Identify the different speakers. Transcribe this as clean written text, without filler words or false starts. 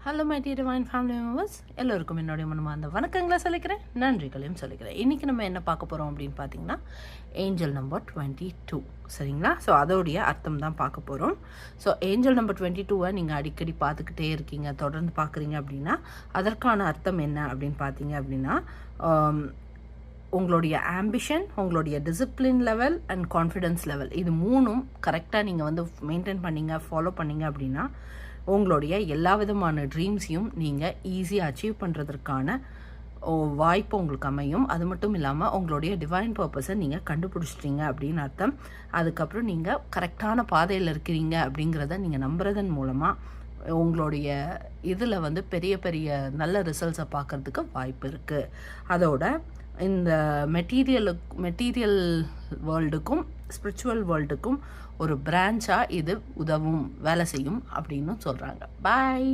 Speaker 1: Hello my dear divine family members, எல்லோருக்கும் என்னுடைய மனமார்ந்த வணக்கங்களை சொல்லிக்கிறேன், நன்றிகளையும் சொல்லிக்கிறேன். இன்றைக்கி நம்ம என்ன பார்க்க போகிறோம் அப்படின்னு பார்த்தீங்கன்னா, ஏஞ்சல் நம்பர் 22. சரிங்களா? ஸோ அதோடைய அர்த்தம் தான் பார்க்க போகிறோம். ஸோ ஏஞ்சல் நம்பர் 22 நீங்கள் அடிக்கடி பார்த்துக்கிட்டே இருக்கீங்க, தொடர்ந்து பார்க்குறீங்க அப்படின்னா அதற்கான அர்த்தம் என்ன அப்படின்னு பார்த்தீங்க அப்படின்னா, உங்களுடைய ஆம்பிஷன், உங்களுடைய discipline level and confidence level, இது மூணும் கரெக்டாக நீங்கள் மெயின்டைன் பண்ணிங்க, ஃபாலோ பண்ணிங்க அப்படின்னா உங்களுடைய எல்லா விதமான ட்ரீம்ஸையும் நீங்கள் ஈஸியாக அச்சீவ் பண்ணுறதுக்கான வாய்ப்பு உங்களுக்கு அமையும். அது மட்டும் இல்லாமல் உங்களுடைய டிவைன் பர்பஸை நீங்கள் கண்டுபிடிச்சிட்டீங்க அப்படின்னு அர்த்தம். அதுக்கப்புறம் நீங்கள் கரெக்டான பாதையில் இருக்கிறீங்க அப்படிங்கிறத நீங்கள் நம்புறதன் மூலமாக உங்களுடைய இதில் பெரிய பெரிய நல்ல ரிசல்ட்ஸை பார்க்குறதுக்கு வாய்ப்பு இருக்குது. அதோட இந்த மெட்டீரியல் வேர்ல்டுக்கும் ஸ்பிரிச்சுவல் வேர்ல்டுக்கும் ஒரு பிரான்ச்சாக இது வேலை செய்யும் அப்படின்னு சொல்கிறாங்க. பாய்.